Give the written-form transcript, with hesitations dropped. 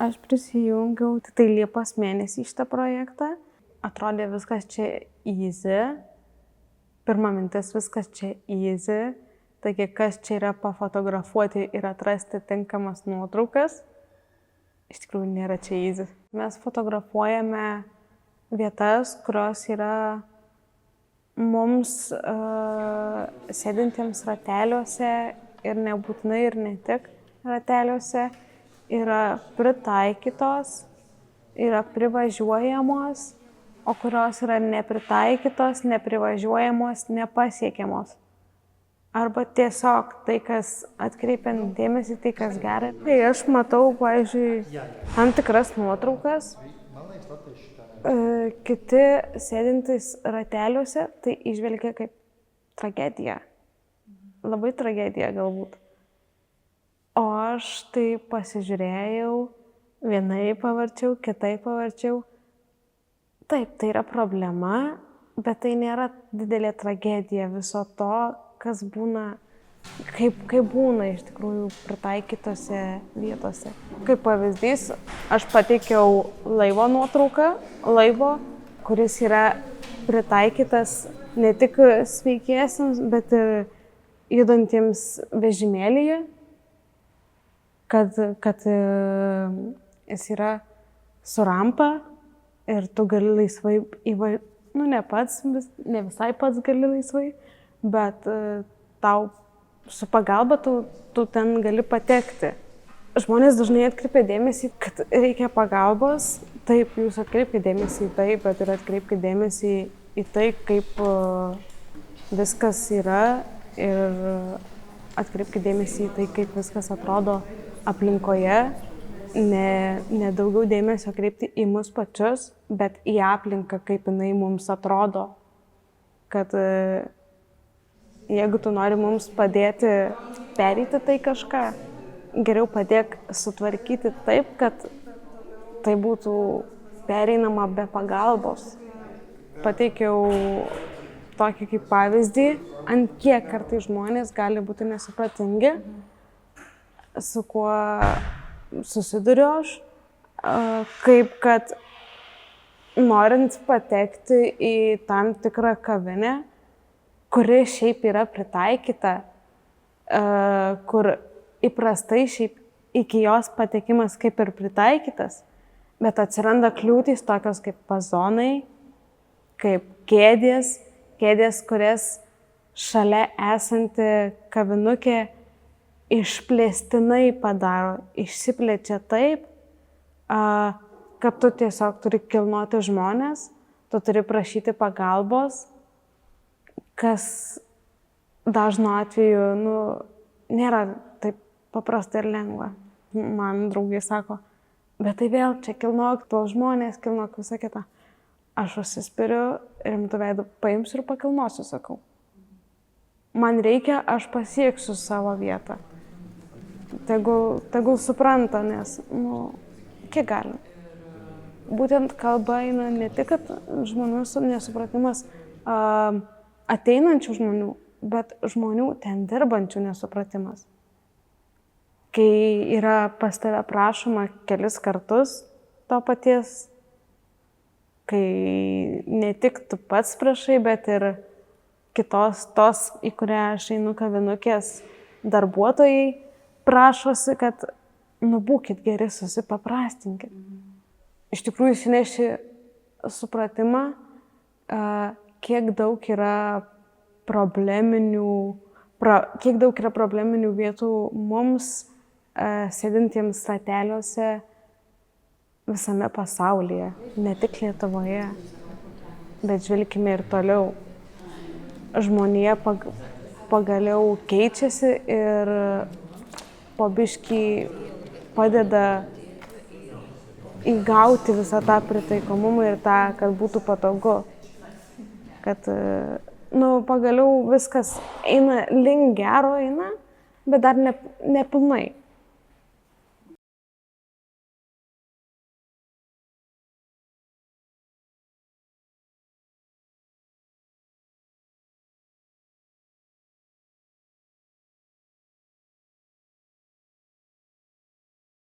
Aš prisijungiau tai Liepos mėnesį šitą projektą. Atrodė viskas čia easy. Pirma mintis, viskas čia easy. Taigi, kas čia yra pafotografuoti ir atrasti tinkamas nuotraukas, iš tikrųjų nėra čia easy. Mes fotografuojame vietas, kurios yra mums sėdintiems rateliuose ir nebūtinai ir ne tik rateliuose, yra pritaikytos, yra privažiuojamos, o kurios yra nepritaikytos, neprivažiuojamos, nepasiekiamos. Arba tiesiog tai, kas atkreipiant dėmesį, tai kas gera. Tai aš matau, pavyzdžiui, tam tikras nuotraukas, kiti sėdintys rateliuose, tai įžvelgia kaip tragediją. Labai tragediją galbūt. O aš tai pasižiūrėjau, vienai pavarčiau, kitai pavarčiau. Taip, tai yra problema, bet tai nėra didelė tragedija viso to, kas būna, kaip būna iš tikrųjų pritaikytose vietose. Kaip pavyzdys, aš pateikiau laivo nuotrauką, kuris yra pritaikytas ne tik sveikiesiems, bet ir judantiems vežimėlyje, kad jis yra su rampa ir tu gali laisvai ne pats, ne visai pats gali laisvai, bet tau su pagalba tu ten gali patekti. Žmonės dažnai atkreipia dėmesį, kad reikia pagalbos. Taip, jūs atkreipkite dėmesį į tai, bet ir atkreipkite dėmesį į tai, kaip viskas yra ir atkreipkite dėmesį į tai, kaip viskas atrodo aplinkoje. Ne daugiau dėmesio kreipti į mus pačius, bet į aplinką, kaip jinai mums atrodo. Kad jeigu tu nori mums padėti pereiti tai kažką, geriau padėk sutvarkyti taip, kad tai būtų pereinama be pagalbos. Pateikiau tokį kaip pavyzdį, ant kiek kartais žmonės gali būti nesupratingi, su kuo susiduriu aš, kaip kad norint patekti į tam tikrą kavinę, kuri šiaip yra pritaikyta, kur įprastai šiaip iki jos patekimas kaip ir pritaikytas, bet atsiranda kliūtys tokios kaip vazonai, kaip kėdės, kurias šalia esanti kavinukė išplėstinai padaro, išsiplečia taip, kad tu tiesiog turi kilnoti žmones, tu turi prašyti pagalbos, kas dažnu atveju nėra taip paprasta ir lengva. Man draugai sako, bet tai vėl čia kilnok tuos žmonės, kilnok visą kitą. Aš užsispiriu, rimtu veidu paimsiu ir pakilnosiu, sakau. Man reikia, aš pasieksiu savo vietą. Tegul supranta, nes, kiek galim. Būtent kalba eina ne tik, kad žmonių nesupratimas ateinančių žmonių, bet žmonių ten dirbančių nesupratimas. Kai yra pas tave prašoma kelis kartus to paties, kai ne tik tu pats prašai, bet ir kitos, tos, į kurią aš einu kavinukės darbuotojai, prašosi, kad būkit geri, susipaprastinkit. Iš tikrųjų įsineši supratimą, kiek daug yra probleminių vietų mums sėdintiems rateliuose visame pasaulyje, ne tik Lietuvoje, bet žvelkime ir toliau. Žmonija pagaliau keičiasi ir po biškį padeda įgauti visą tą pritaikomumą ir tą, kad būtų patogu. Kad pagaliau viskas eina link gero, bet dar nepilnai.